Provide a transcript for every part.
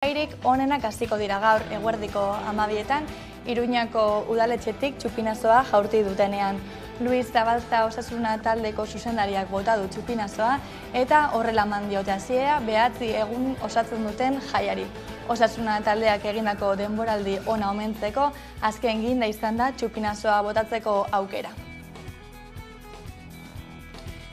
Jairik onenak hasiko dira gaur eguerdiko 12etan Iruñako udaletxetik txupinazoa jaurti dutenean. Luis Zabalza Osasuna taldeko zuzendariak bota du txupinazoa eta horrela eman diote hasiera 9 egun osatzen duten jaiari. Osasuna taldeak egindako denboraldi ona omentzeko azken ginda izan da txupinazoa botatzeko aukera.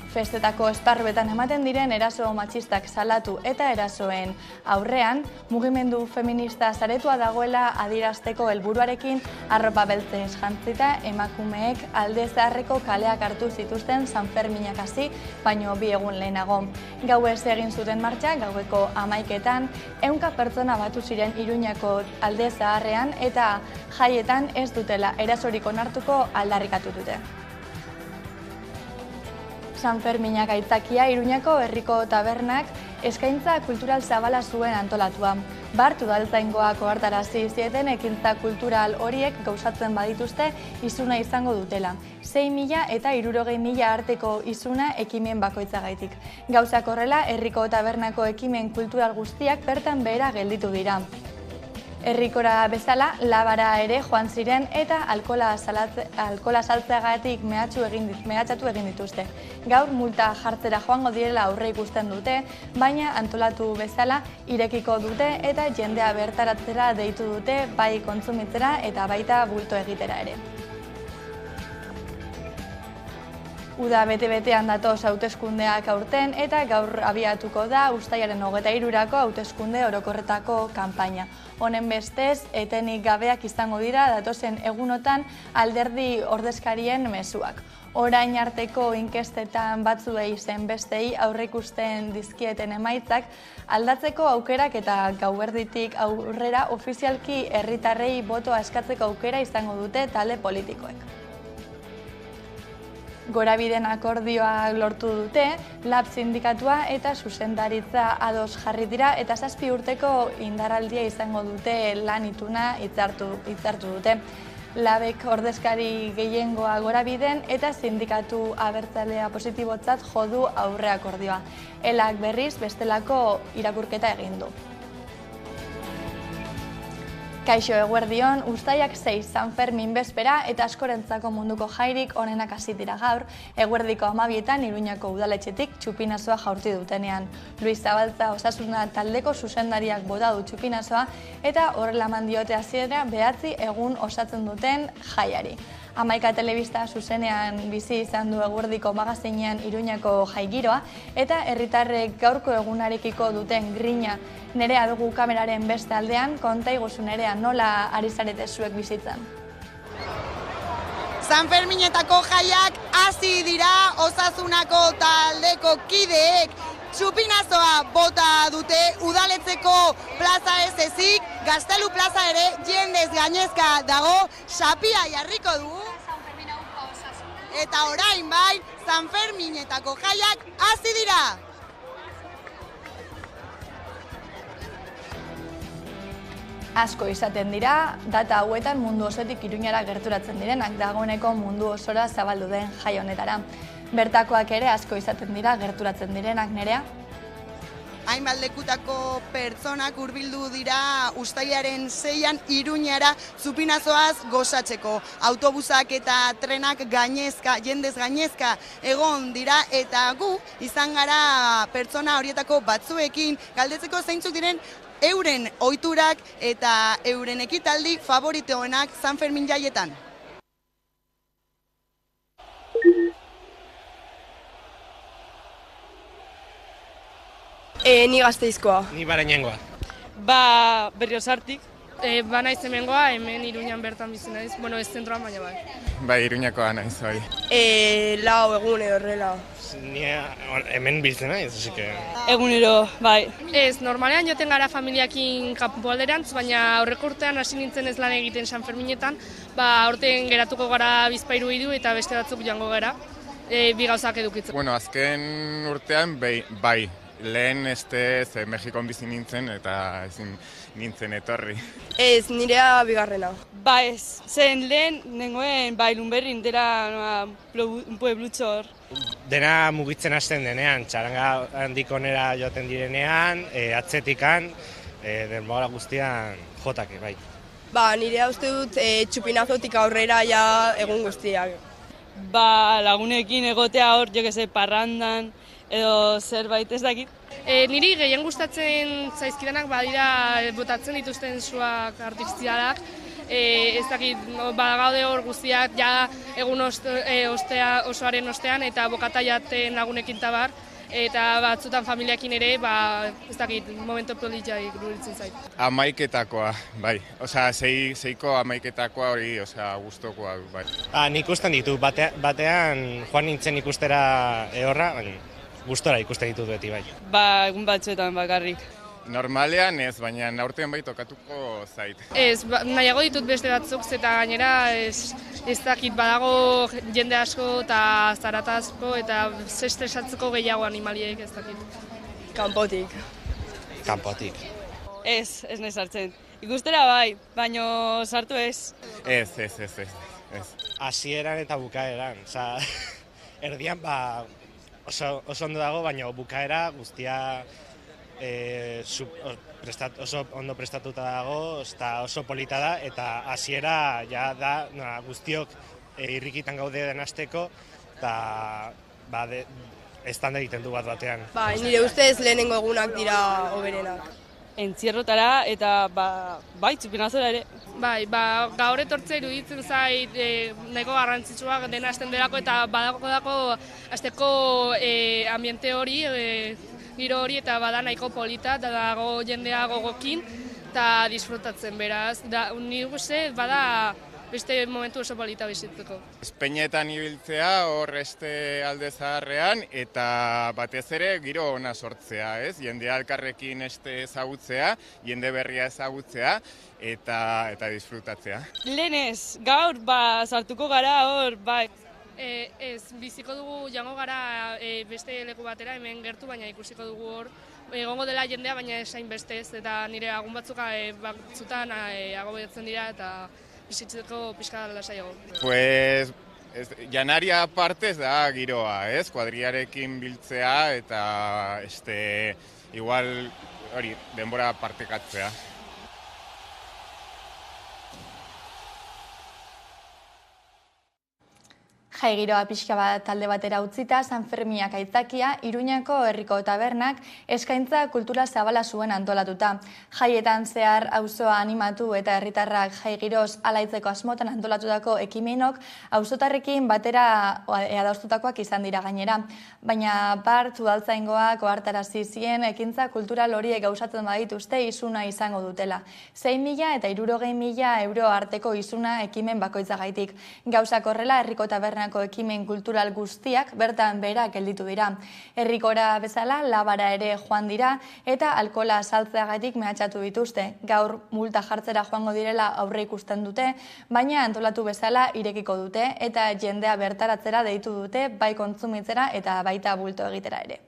Festetako esparruetan ematen diren eraso matxistak salatu eta erasoen aurrean, mugimendu feminista saretua dagoela adierazteko helburuarekin arropa beltzez jantzita emakumeek Alde Zaharreko kaleak hartu zituzten Sanferminak hasi, baino 2 egun lehenago. Gauez egin zuten martxa, gaueko 11etan, 100 pertsona batu ziren Iruñako Alde Zaharrean eta jaietan ez dutela erasorik onartuko aldarrikatu dute. Sanferminak aitzakia Iruñako herriko tabernak eskaintza kultural zabala zuen antolatua. Bart udaltzaingoak ohartarazi zieten ekintza kultural horiek gauzatzen badituzte izuna izango dutela. 6.000 eta 60.000 arteko izuna ekimen bakoitzagaitik. Gauzak horrela, herriko tabernako ekimen kultural guztiak bertan behera gelditu dira. Herrikora bezala, labara ere joan ziren eta alkola saltzeagatik mehatxatu egin dituzte. Gaur multa jartzera joango direla aurre ikusten dute, baina antolatu bezala irekiko dute eta jendea bertaratzera deitu dute bai kontsumitzera eta baita bulto egitera ere. Uda bete-betean datoz hauteskundeak aurten eta gaur abiatuko da uztailaren 23rako hauteskunde orokorretako kanpaina. Honen bestez, etenik gabeak izango dira datozen egunotan alderdi ordezkarien mezuak. Orain arteko inkestetan batzuei zen bestei aurreikusten dizkieten emaitzak aldatzeko aukerak eta gauerditik aurrera ofizialki herritarrei botoa eskatzeko aukera izango dute talde politikoek. Gorabideen akordioa lortu dute, LAB sindikatua eta zuzendaritza ados jarri dira eta 7 urteko indarraldia izango dute lan ituna hitzartu dute. LABek ordezkari gehiengoa Gorabideen eta sindikatu abertzalea positibotzat jo du aurre akordioa. ELAk berriz bestelako irakurketa egin du. Kaixo eguerdion, uztailak 6 Sanfermin bezpera eta askorentzako munduko jairik onenak hasi dira gaur, eguerdiko 12etan Iruñako udaletxetik txupinazoa jaurti dutenean. Luis Zabalza Osasuna taldeko zuzendariak bota du txupinazoa eta horrela eman diote hasiera 9 egun osatzen duten jaiari. Hamaika telebista zuzenean bizi izan du eguerdiko magazinean Iruñako jaigiroa eta herritarrek gaurko egunarekiko duten grina nerea dugu kameraren beste aldean, konta iguzu nerea nola ari zarete zuek bizitzan. Sanferminetako jaiak hasi dira Osasunako taldeko kideek txupinazoa bota dute udaletzeko plaza ez ezik, Gaztelu plaza ere jendez gainezka dago, xapia jarriko dugu. Eta orain bai, Sanferminetako jaiak hasi dira. Asko izaten dira, data hauetan mundu osotik Iruñara gerturatzen direnak dagoeneko mundu osora zabaldu den jai honetara. Bertakoak ere asko izaten dira gerturatzen direnak nerea. Hainbat lekutako pertsonak hurbildu dira uztailaren 6an Iruñara txupinazoaz gozatzeko. Autobusak eta trenak jendez gainezka egon dira eta gu izan gara pertsona horietako batzuekin galdetzeko zeintzuk diren euren ohiturak eta euren ekitaldi favoritoenak Sanfermin jaietan. Ni Gasteizkoa. Ni Barainengoa. Berriozartik. Naiz hemengoa, hemen Iruñan bertan bizi naiz. Bueno, ez zentroan baina bai. Bai, Iruñakoa naiz bai. 4 egun edo horrela. Ni hemen biltzen naiz, así que... Egunero, bai. Ez, normalean joten gara familiakin kanpoalderantz, baina aurreko urtean hasi nintzen ez lan egiten Sanferminetan, aurten geratuko gara Bizpahiru hiru eta beste batzuk joango gara, bi gauzak edukitzen. Bueno, azken urtean bai. Lehen Mexikon bizi nintzen eta ezin nintzen etorri. Ez, nirea bigarrena. Ez, zen lehen nengoen Lunberrin dela pueblutxor. Dena mugitzen hasten denean, txaranga handikonera joaten direnean, atzetikan, denbora guztian jotake, bai. Ba, nirea uste dut txupinazotik aurrera ja egun guztiak. Ba, lagunekin egotea hor, jo que se, parrandan, edo zerbait ez dakit. Niri gehien gustatzen zaizkidanak badira botatzen dituzten suak artifizialak. Ez dakit, badagaude hor guztiak ja egun osoaren ostean eta bokata jaten lagunekin tabar. Eta batzutan familiakin ere, ez dakit, momento politxaik duritzen zait. Amaiketakoa, bai. Osea, seiko amaiketakoa hori, gustokoa, bai. Nik ikusten ditu, batean joan nintzen ikustera horra, gustora ikusten ditut beti, bai. Ba, egun batzuetan bakarrik. Normalean ez, baina aurten bai tokatuko zait. Ez, nahiago ditut beste batzuk, eta gainera ez dakit badago jende asko eta zarata asko eta estresatzeko gehiago animaliek ez dakit. Kanpotik. Kanpotik. Ez nahi sartzen. Ikustera bai, baino sartu ez. Ez. Hasieran eta bukaeran, erdian oso ondo dago, baina bukaera guztia oso ondo prestatuta dago, oso polita da, eta hasiera ja da guztiok irrikitan gaude den hasteko, eta estanda egiten du batean. Ba, nire ustez lehenengo egunak dira hoberenak. Entzierrotara eta bai, txupinazora ere. Bai, gaur etortzea iruditzen zait nahiko garrantzitsuak dena hasten delako eta badako hasteko ambiente hori, giro hori eta bada nahiko polita, eta dago jendea gogokin eta disfrutatzen beraz. Nik uste bada beste momentu oso polita bizitzeko. Espeinetan ibiltzea hor alde zaharrean eta batez ere giro ona sortzea, ez? Jendea elkarrekin ezagutzea, jende berria ezagutzea eta disfrutatzea. Lehenez, gaur sartuko gara hor, bai. Ez, biziko dugu jango gara beste leku batera, hemen gertu, baina ikusiko dugu hor. Egongo dela jendea, baina esain bestez, eta nire lagun batzuk batzutan agobiatzen dira eta bizitzeko pixka lasaiago. Pues, janaria partez da giroa, ez? Kuadriarekin biltzea eta igual hori denbora partekatzea. Jai giroa pixka bat talde batera utzita, Sanferminak aitzakia, Iruñako herriko tabernak eskaintza kultura zabala zuen antolatuta. Jaietan zehar auzoa animatu eta herritarrak jai giroz alaitzeko asmotan antolatutako ekimenok auzotarrekin batera adostutakoak izan dira gainera. Baina Bart udaltzaingoak ohartarazi zien ekintza kultural horiek gauzatzen badituzte isuna izango dutela. 6.000 eta 60.000 euro arteko isuna ekimen bakoitzagaitik. Gauzak horrela herriko tabernak ekimen kultural guztiak bertan behera gelditu dira. Herrikora bezala labara ere joan dira eta alkola saltzeagatik mehatxatu dituzte. Gaur multa jartzera joango direla aurre ikusten dute, baina antolatu bezala irekiko dute eta jendea bertaratzera deitu dute bai kontsumitzera eta baita bulto egitera ere.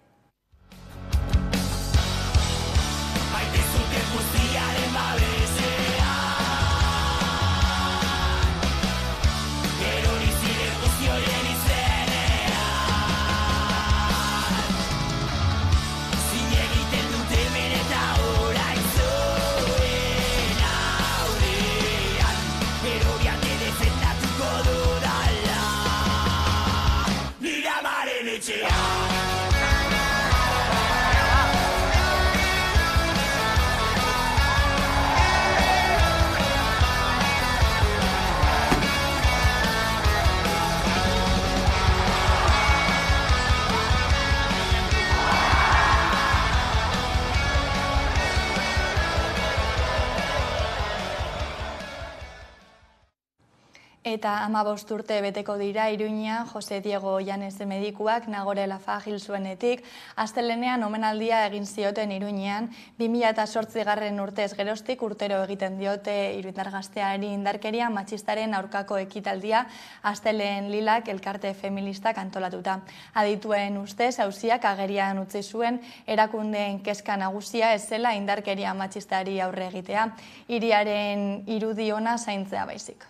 Eta 15 urte beteko dira Iruñean Jose Diego Llanes medikuak Nagore Lafa hil zuenetik, astelehenean omenaldia egin zioten Iruñean, 2008 urtez geroztik urtero egiten diote iruindar gazteari indarkeria matxistaren aurkako ekitaldia astelehen Lilak elkarte feministak antolatuta. Adituen ustez, auziak agerian utzi zuen erakundeen kezka nagusia ez zela indarkeria matxistari aurre egitea, hiriaren irudi ona zaintzea baizik.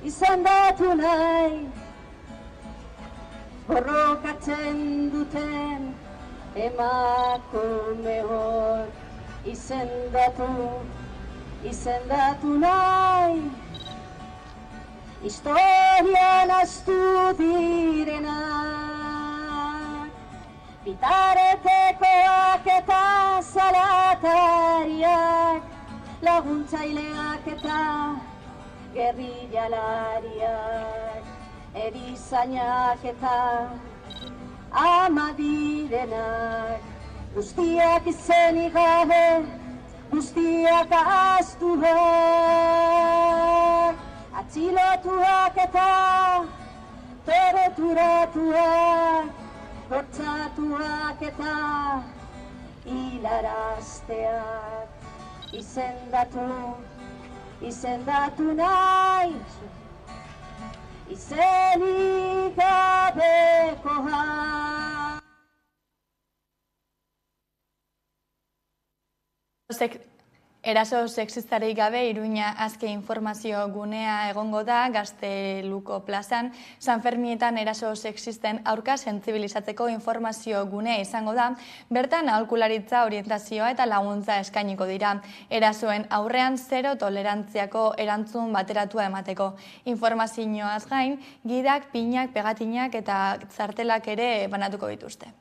Izendatu nahi borrokatzen duten emakume hor izendatu nahi, historian astu direnak, bitaretekoak eta zalatariak, laguntzaileak eta gerrillalariak, erizainak eta ama direnak, guztiak izenik gabe, guztiak ahaztuak, atxilotuak eta torturatuak, bortxatuak eta hilarazteak, izendatu nahi, izenik gabekoak. Eraso sexistarik gabe Iruña Aske informazio gunea egongo da Gazteluko plazan. Sanfermietan eraso sexisten aurka sentsibilizatzeko informazio gunea izango da. Bertan aholkularitza, orientazioa eta laguntza eskainiko dira. Erasoen aurrean zero tolerantziako erantzun bateratua emateko. Informazioaz gain, gidak, pinak, pegatinak eta txartelak ere banatuko dituzte.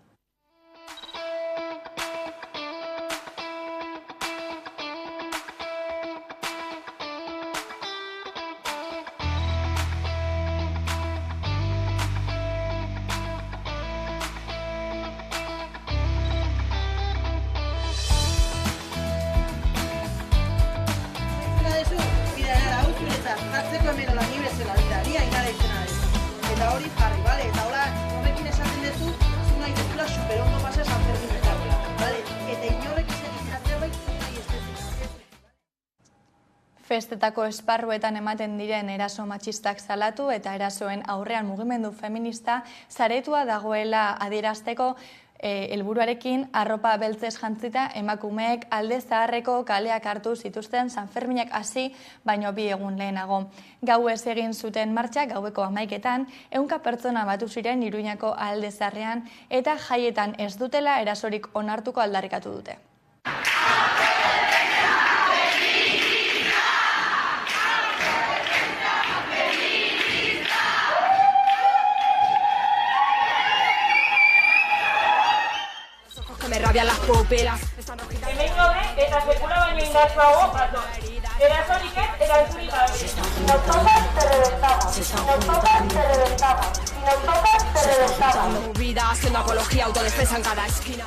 Eta hori jarri, bale? Eta hola, horrekin esaten duzu, zu nahi duzula superondo pasa Sanferminetakola, bale? Eta inorrek izan zerbait, zu nahi ez duzu. Festetako esparruetan ematen diren eraso matxistak salatu eta erasoen aurrean mugimendu feminista saretua dagoela adierazteko helburuarekin arropa beltzez jantzita emakumeek alde zaharreko kaleak hartu zituzten Sanferminak hasi baino 2 egun lehenago. Gauez egin zuten martxak gaueko 11etan 100 pertsona batu ziren Iruñako alde zaharrean eta jaietan ez dutela erasorik onartuko aldarrikatu dute. Hemen gaude eta sekula baino indartsuago bato. Erasorik ez, erantzurik gabe. Nos tocan, se reventamos. Nos tocan, se reventamos. Y nos tocan, se reventamos. Movida, haciendo apología, autodefensa en cada esquina.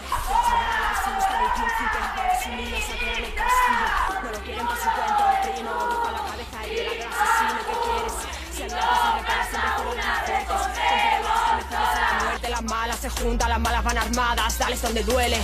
No lo quieren por su cuento, primo. Busca la cabeza y de la gran asesino que quieres. Si hay algo se repara, siempre con los más fuertes. Contigo los que me a la muerte, las malas se juntan, las malas van armadas. Dale donde duele.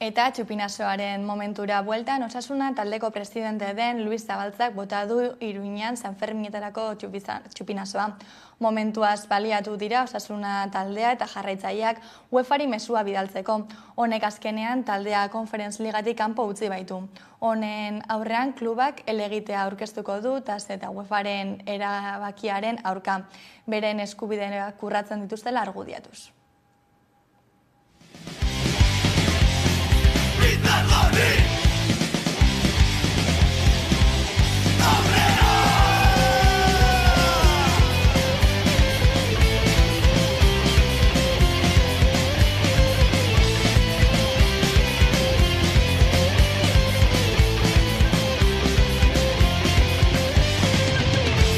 Eta txupinazoaren momentura bueltan, Osasuna taldeko presidente den Luis Zabaltzak bota du Iruñan Sanferminetarako txupinazoa. Momentuaz baliatu dira Osasuna taldea eta jarraitzaileak UEFAri mesua bidaltzeko. Honek azkenean taldea Conference Ligatik kanpo utzi baitu. Honen aurrean klubak helegitea aurkeztuko du eta UEFAren erabakiaren aurka. Beren eskubideak urratzen dituztela argudiatuz.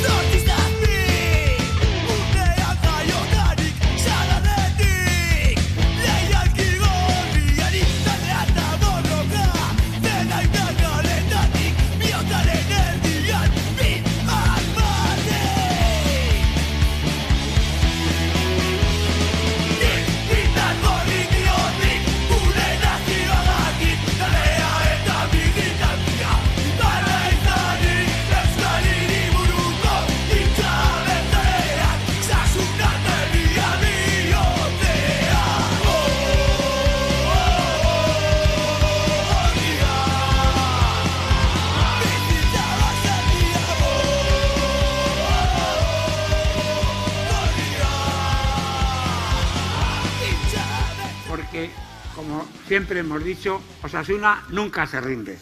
Zortizazpi, urteak jaiotarik, salanetik siempre hemos dicho, Osasuna nunca se rinde.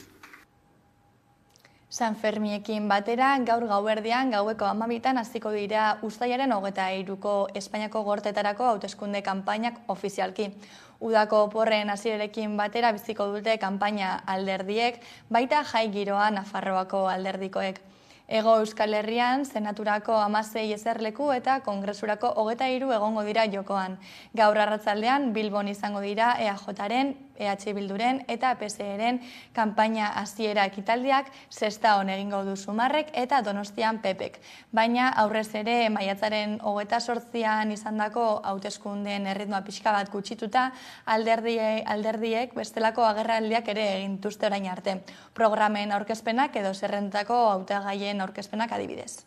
San Fermiekin batera, gaur gauerdian, gaueko 12 hasiko dira uztailaren 23ko Espainiako Gorteetarako hauteskunde kanpainak ofizialki. Udako oporren hasierarekin batera biziko dute kanpaina alderdiek, baita jai giroa Nafarroako alderdikoek. Hego Euskal Herrian, Senaturako 16 eserleku eta Kongresurako 23 egongo dira jokoan. Gaur arratzaldean Bilbon izango dira EAJaren, EH Bilduren eta PSEren kanpaina hasiera ekitaldiak, Sestaon egingo du Sumarrek eta Donostian Pepek. Baina aurrez ere maiatzaren 28an izandako hauteskundeen erritmoa pixka bat gutxituta, alderdiek bestelako agerraldiak ere egin dituzte orain arte. Programen aurkezpenak edo zerrendetako hautagaien aurkezpenak adibidez.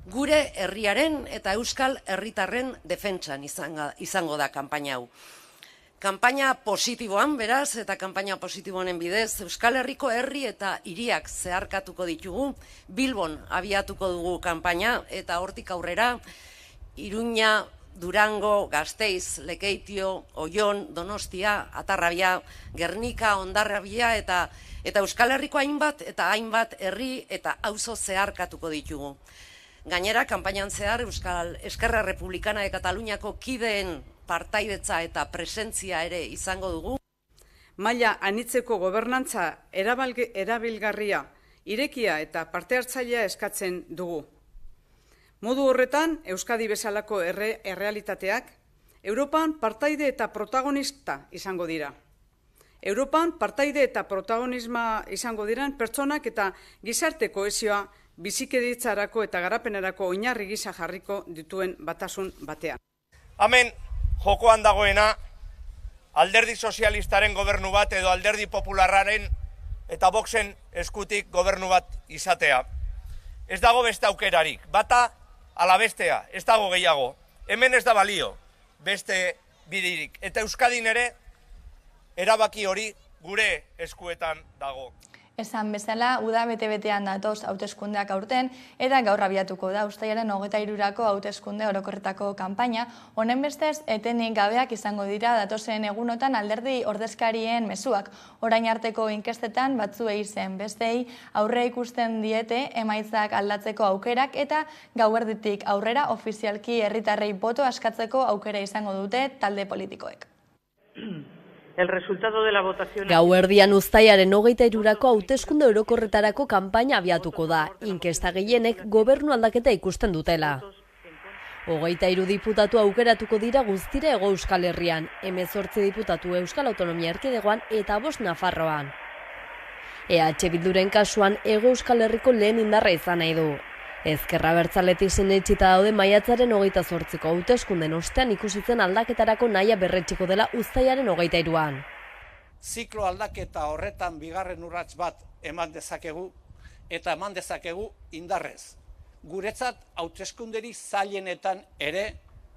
Gure herriaren eta euskal herritarren defentsan izango da kanpaina hau. Kanpaina positiboan, beraz, eta kanpaina positiboanen bidez, Euskal Herriko herri eta hiriak zeharkatuko ditugu, Bilbon abiatuko dugu kanpaina, eta hortik aurrera, Iruña, Durango, Gasteiz, Lekeitio, Oion, Donostia, Atarrabia, Gernika, Hondarribia eta Euskal Herriko hainbat eta hainbat herri eta auzo zeharkatuko ditugu. Gainera, kanpainan zehar Euskal Eskerra Republikana de Kataluniako kideen partaidetza eta presentzia ere izango dugu. Maila anitzeko gobernantza erabilgarria, irekia eta parte hartzailea eskatzen dugu. Modu horretan, Euskadi bezalako errealitateak, Europan partaide eta protagonista izango dira. Europan partaide eta protagonisma izango diran pertsonak eta gizarte kohesioa bizikidetza eta garapenerako oinarri gisa jarriko dituen batasun batean. Hemen jokoan dagoena alderdi sozialistaren gobernu bat edo alderdi popularraren eta Voxen eskutik gobernu bat izatea. Ez dago beste aukerarik, bata ala bestea, ez dago gehiago. Hemen ez da balio beste bidirik. Eta Euskadin ere erabaki hori gure eskuetan dago. Esan bezala, uda bete-betean datoz hauteskundeak aurten, eta gaur abiatuko da uztailaren 23ko hauteskunde orokorretako kanpaina, honen bestez, etenik gabeak izango dira datozen egunotan alderdi ordezkarien mezuak. Orain arteko inkestetan batzuei zen bestei aurre ikusten diete emaitzak aldatzeko aukerak eta gauerditik aurrera ofizialki herritarrei boto askatzeko aukera izango dute talde politikoek. El resultado de la votación... Gauerdian uztailaren 23ko hauteskunde orokorretarako kanpaina abiatuko da, inkesta gehienek gobernu aldaketa ikusten dutela. 23 diputatu aukeratuko dira guztira Hego Euskal Herrian, 18 diputatu Euskal Autonomia Erkidegoan eta 5 Nafarroan. EH Bilduren kasuan Hego Euskal Herriko lehen indarra izan nahi du. Ezkerra Abertzaletik sinetsita daude maiatzaren 28ko hauteskunden ostean ikusitzen aldaketarako nahia berretxiko dela uztailaren 23an. Ziklo aldaketa horretan bigarren urrats bat eman dezakegu eta eman dezakegu indarrez. Guretzat hauteskunderi zailenetan ere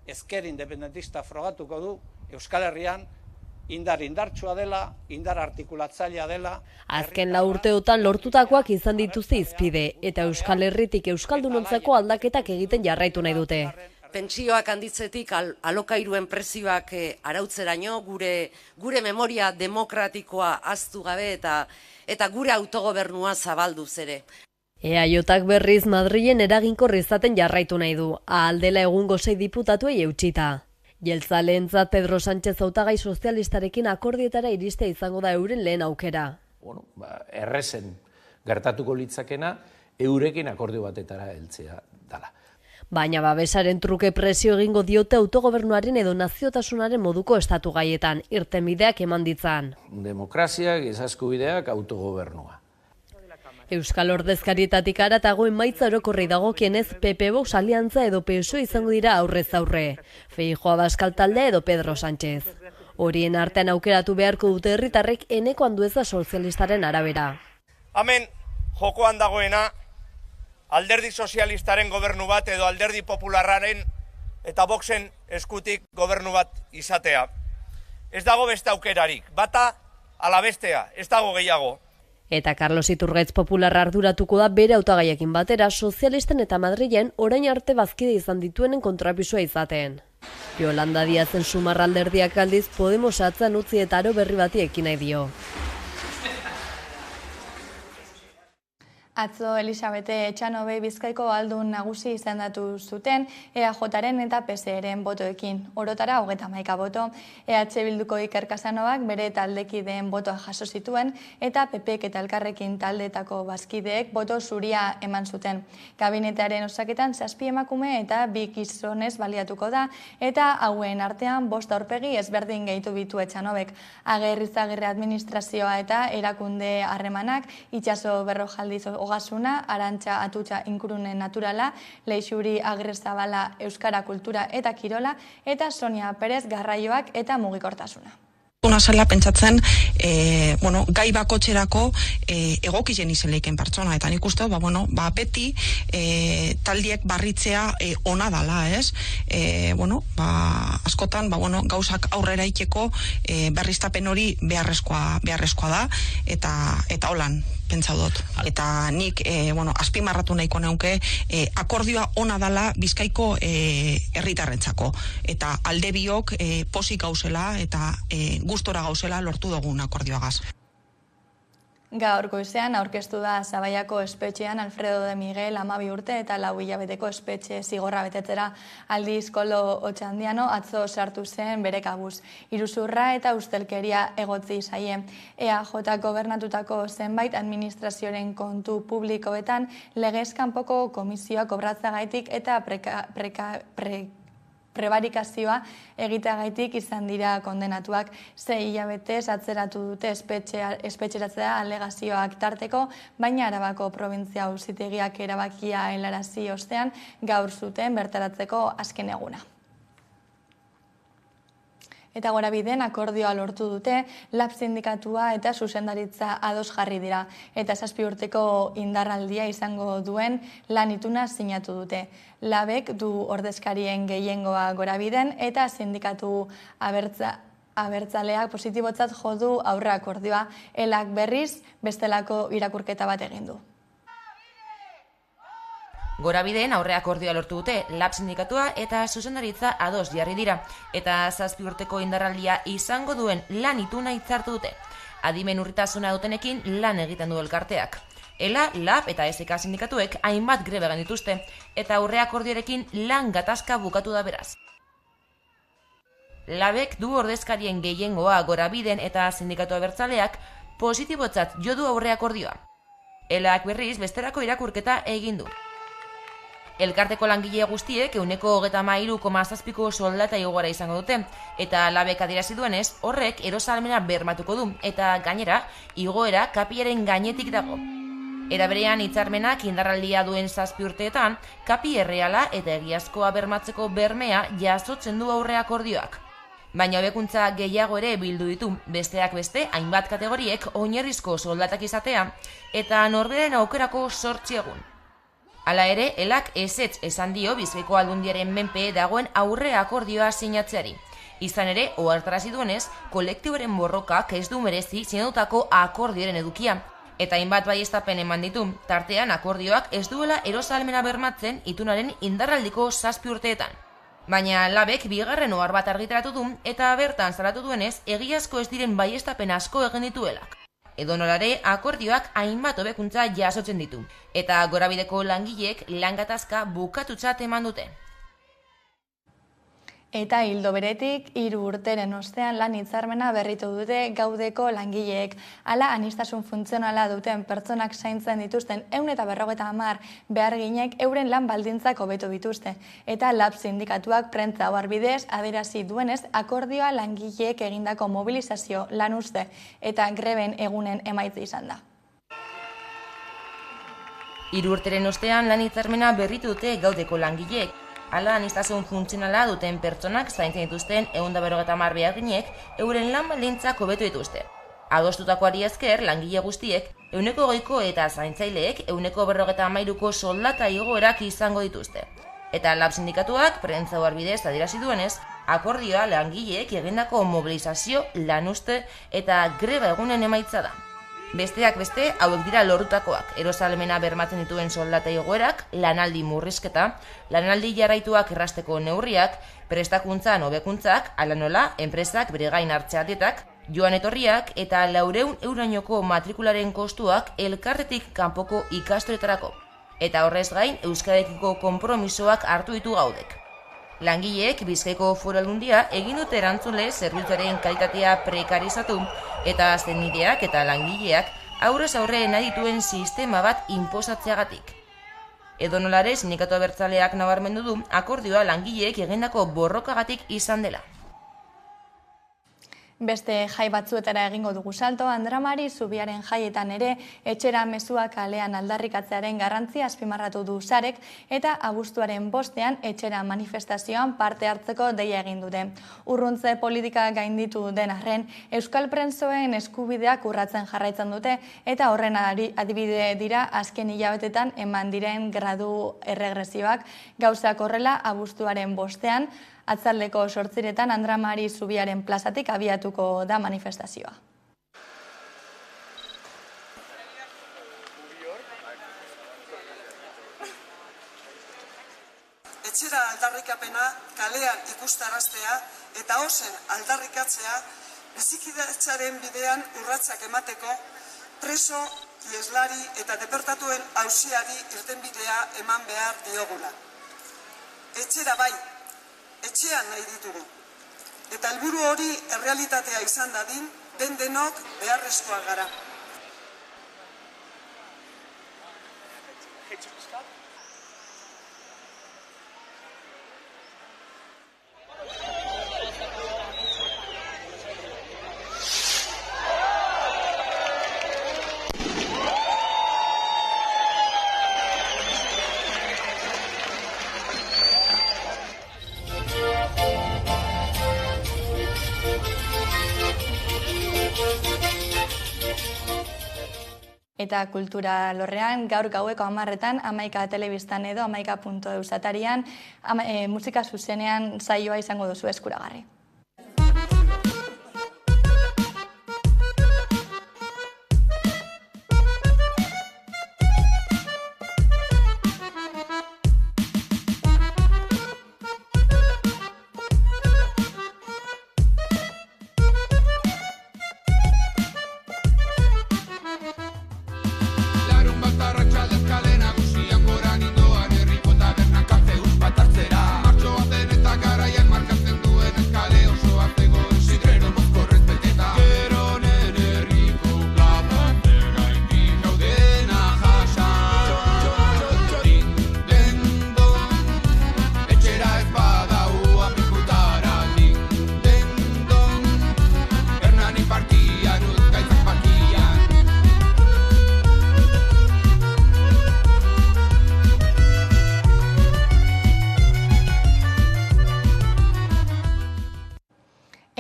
ezker independentista frogatuko du Euskal Herrian indar indartsua dela, indar artikulatzailea dela. Azken 4 urteotan lortutakoak izan dituzte izpide eta Euskal Herritik euskaldunontzako aldaketak egiten jarraitu nahi dute. Pentsioak handitzetik alokairuen prezioak arautzeraino, gure memoria demokratikoa ahaztu gabe eta gure autogobernua zabalduz ere. EAJak berriz Madrilen eraginkor izaten jarraitu nahi du, ahal dela egungo 6 diputatuei eutsita. Jeltzaleentzat Pedro Sánchez hautagai sozialistarekin akordietara iristea izango da euren lehen aukera. Errezen gertatuko litzakena eurekin akordio batetara heltzea dela. Baina babesaren truke presio egingo diote autogobernuaren edo naziotasunaren moduko estatu gaietan, irtenbideak eman ditzan. Demokrazia, giza eskubideak, autogobernua. Euskal Ordezkarietatik haratago emaitza orokorrei dagokienez PP Vox aliantza edo PSOE izango dira aurrez aurre. Feijóo Abascal taldea edo Pedro Sánchez. Horien artean aukeratu beharko dute herritarrek eneko andueza sozialistaren arabera. Hemen jokoan dagoena alderdi sozialistaren gobernu bat edo alderdi popularraren eta Voxen eskutik gobernu bat izatea. Ez dago beste aukerarik, bata ala bestea, ez dago gehiago. Eta Carlos Iturgaitz Popularra arduratuko da bere hautagaiekin batera sozialisten eta Madrilen orain arte bazkide izan dituenen kontrapisua izateen. Yolanda Díazen Sumarra alderdiak aldiz Podemos atzan utzi eta aro berri bati ekin nahi dio. Atzo Elisabete Etxanobe Bizkaiko aldun nagusi izendatu zuten EAJaren eta PSeren botoekin. Orotara 31 boto, EH Bilduko Iker Casanovak bere taldekideen botoa jaso zituen eta PPek eta Elkarrekin taldeetako bazkideek boto zuria eman zuten. Gabinetearen osaketan 7 emakume eta 2 gizonez baliatuko da eta hauen artean 5 aurpegi ezberdin gehitu bitu Etxanobek. Agirre administrazioa eta erakunde harremanak, Itxaso Berrojaldiz Ogasuna, Arantxa Atutxa Ingurune Naturala, Leixuri Agirrezabala Euskara Kultura eta Kirola, eta Sonia Perez Garraioak eta Mugikortasuna. Zela pentsatzen, gai bakotxerako egokien izenleiken pertsona, eta nik uste, beti taldiek barritzea ona dala, ez? Askotan, gauzak aurrera ikeko berriztapen hori beharrezkoa da, eta holan, pentsau dut. Eta nik, azpimarratu nahiko neuke, akordioa ona dala Bizkaiko herritarrentzako. Eta alde biok posik gauzela eta gustora gauzela lortu dugun akordioagaz. Gaur goizean aurkeztu da Zabaiako espetxean Alfredo de Miguel 12 urte eta 4 hilabeteko espetxe zigorra betetzera. Aldiz Kolo Otxandiano atzo sartu zen bere kabuz. Iruzurra eta ustelkeria egotzi zaie. EAJ gobernatutako zenbait administrazioaren kontu publikoetan legez kanpoko komisioa kobratzagaitik eta prebarikazioa egiteagaitik izan dira kondenatuak. 6 hilabetez atzeratu dute espetxeratzea alegazioak tarteko, baina Arabako probintzia auzitegiak erabakia helarazi ostean gaur zuten bertaratzeko azken eguna. Eta Gorabiden akordioa lortu dute, LAB sindikatua eta zuzendaritza ados jarri dira. Eta 7 urteko indarraldia izango duen lan ituna sinatu dute. LABek du ordezkarien gehiengoa Gorabiden eta sindikatu abertzaleak positibotzat jo du aurre akordioa. Elak berriz bestelako irakurketa bat egin du. Gorabideen aurre akordioa lortu dute, LAB sindikatua eta zuzendaritza ados jarri dira, eta 7 urteko indarraldia izango duen lan ituna hitzartu dute. Adimen urritasuna dutenekin lan egiten du elkarteak. ELA, LAB eta SK sindikatuek hainbat grebe egin dituzte, eta aurre akordioarekin lan gatazka bukatu da beraz. LABek du ordezkarien gehiengoa Gorabiden eta sindikatu abertzaleak positibotzat jo du aurre akordioa. ELAk berriz besterako irakurketa egin du. Elkarteko langile guztiek 33,7ko soldata igora izango dute, eta LABek adierazi duenez, horrek erosahalmena bermatuko du, eta gainera, igoera kapiaren gainetik dago. Era berean hitzarmenak indarraldia duen 7 urteetan, kapi erreala eta egiazkoa bermatzeko bermea jasotzen du aurre akordioak. Baina hobekuntza gehiago ere bildu ditu, besteak beste, hainbat kategoriek oinarrizko soldatak izatea, eta norberen aukerako 8 egun. Hala ere, ELAk ezetz esan dio Bizkaiko Aldundiaren menpe dagoen aurre akordioa sinatzeari. Izan ere, ohartarazi duenez, kolektiboren borrokak ez du merezi sinatutako akordioaren edukia. Eta hainbat baieztapen eman ditu, tartean akordioak ez duela erosahalmena bermatzen itunaren indarraldiko 7 urteetan. Baina LABek bigarren ohar bat argitaratu du eta bertan salatu duenez egiazko ez diren baieztapen asko egin dituelak. Edonolare akordioak hainbat hobekuntza jasotzen ditu, eta Gorabideko langileek lan gatazka bukatutzat eman dute. Eta ildo beretik, 3 urteren ostean lan hitzarmena berritu dute Gaudeko langileek. Hala, aniztasun funtzionala duten pertsonak zaintzen dituzten 150 beharginek euren lan baldintzak hobetu dituzte. Eta LAB sindikatuak prentza ohar bidez adierazi duenez akordioa langileek egindako mobilizazio lan uste eta greben egunen emaitza izan da. 3 urteren ostean lan hitzarmena berritu dute Gaudeko langileek. Hala, aniztasun funtzionala duten pertsonak zaintzen dituzten 150 beharginek euren lan baldintzak hobetu dituzte. Adostutakoari esker, langile guztiek 120ko eta zaintzaileek 153ko soldata igoerak izango dituzte. Eta LAB sindikatuak prentza ohar bidez adierazi duenez, akordioa langileek egindako mobilizazio, lanuzte eta greba egunen emaitza da. Besteak beste, hauek dira lortutakoak, erosalemena bermatzen dituen soldata igoerak, lanaldi murrizketa, lanaldi jarraituak errasteko neurriak, prestakuntzan hobekuntzak, hala nola, enpresak bere gain hartzeatetak, joan etorriak eta 400 eurainoko matrikularen kostuak elkartetik kanpoko ikastoretarako. Eta horrez gain, euskarekiko konpromisoak hartu ditu gaudek. Langileek Bizkaiko Foru Aldundia egin dute erantzule zerbitzuaren kalitatea prekarizatu eta zenideak eta langileak aurrez aurre nahi dituen sistema bat inposatzeagatik. Edonolare sindikatu abertzaleak nabarmendu du akordioa langileek egindako borrokagatik izan dela. Beste jai batzuetara egingo dugu salto, Andramari Zubiaren jaietan ere etxera mezua kalean aldarrikatzearen garrantzia azpimarratu du Sarek eta abuztuaren 5ean etxera manifestazioan parte hartzeko deia egin dute. Urruntze politika gainditu den arren, euskal prentsoen eskubideak urratzen jarraitzen dute eta horren adibide dira azken hilabetetan eman diren gradu erregresioak. Gauzak horrela abuztuaren 5ean atzaldeko 8:00 Andramari Zubiaren plazatik abiatuko da manifestazioa. Etxera aldarrikapena kalean ikustaraztea eta ozen aldarrikatzea bizikidetzaren bidean urratsak emateko preso, ieslari eta deportatuen auziari irtenbidea eman behar diogula. Etxera bai, etxean nahi ditugu. Eta helburu hori errealitatea izan dadin, denok beharrezkoak gara. Eta kultura lorrean, gaur gaueko 10:00 Hamaika telebistan edo hamaika.eus atarian musika zuzenean saioa izango duzu eskuragarri.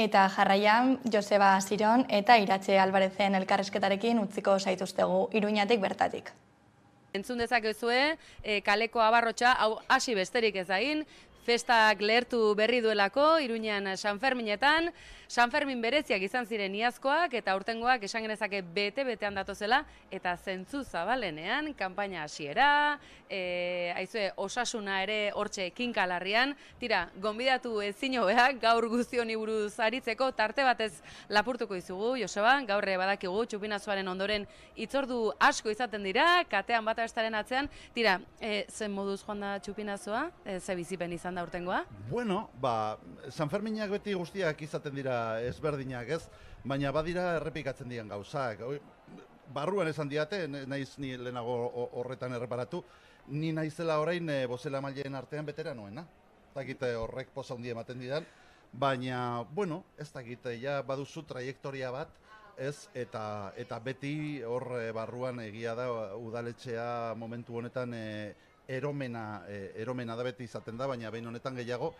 Eta jarraian, Joseba Ziron eta Iratxe Albarezen elkarrizketarekin utziko zaituztegu Iruñatik bertatik. Entzun dezakezue, kaleko abarrotxa, hau hasi besterik ez egin, festak lehertu berri duelako, Iruñan San Ferminetan, San Fermin bereziak izan ziren iazkoak eta aurtengoak esan genezake bete-betean datozela eta zentzu zabalenean, kanpaina hasiera, aizue osasuna ere hortxe kinkalarrian, tira, gonbidatu ezin hobeak gaur guzti honi buruz aritzeko tarte batez lapurtuko izugu, Joseba, gaur badakigu txupinazoaren ondoren hitzordu asko izaten dira, katean bata bestaren atzean, tira, zen moduz joan da txupinazoa, ze bizipen izan da urtengoa? Bueno, San Ferminak beti guztiak izaten dira ezberdinak ez, baina badira errepikatzen dian gauzak. Barruan esan diate, naiz ni lehenago horretan erreparatu, ni naizela orain bozela maileen artean veteranoena. Ez dakit horrek poza hundi ematen didan, baina, bueno, ez dakit, ja baduzu trajektoria bat, ez, eta beti hor barruan egia da udaletxea momentu honetan eromena da beti izaten da, baina behin honetan gehiago.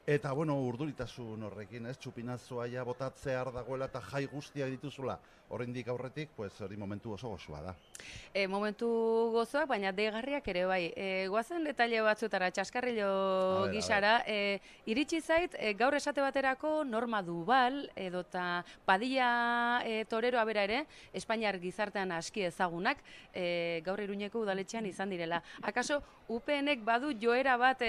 Eta, bueno, urduritasun horrekin, ez, txupinazoa ja botatzear dagoela eta jai guztiak dituzula oraindik aurretik, pues hori momentu oso gozoa da. Momentu gozoak, baina deigarriak ere bai. Goazen detaile batzutara, txaskarrillo gisara, iritsi zait, gaur esate baterako Norma Duval, edota Padilla toreroa bera ere, Espainiar gizartean aski ezagunak, gaur Iruñeko udaletxean izan direla. Akaso, UPNek badu joera bat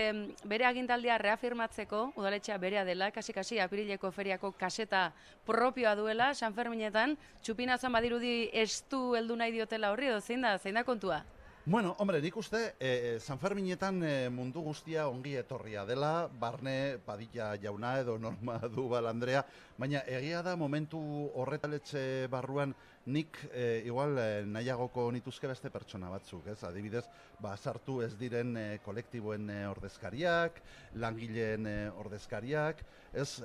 bere agintaldia reafirmatzeko, udaletxea berea dela, kasi apirileko feriako kaseta propioa duela, San Ferminetan, txupinazan badirudi estu heldu nahi diotela horri, edo zein da kontua? Bueno, hombre, nik uste San Ferminetan mundu guztia ongi etorria dela, barne Padilla jauna edo Norma Duval Andrea, baina egia da momentu horretaletxe barruan nik igual nahiagoko nituzke beste pertsona batzuk, ez? Adibidez, sartu ez diren kolektiboen ordezkariak, langileen ordezkariak, ez?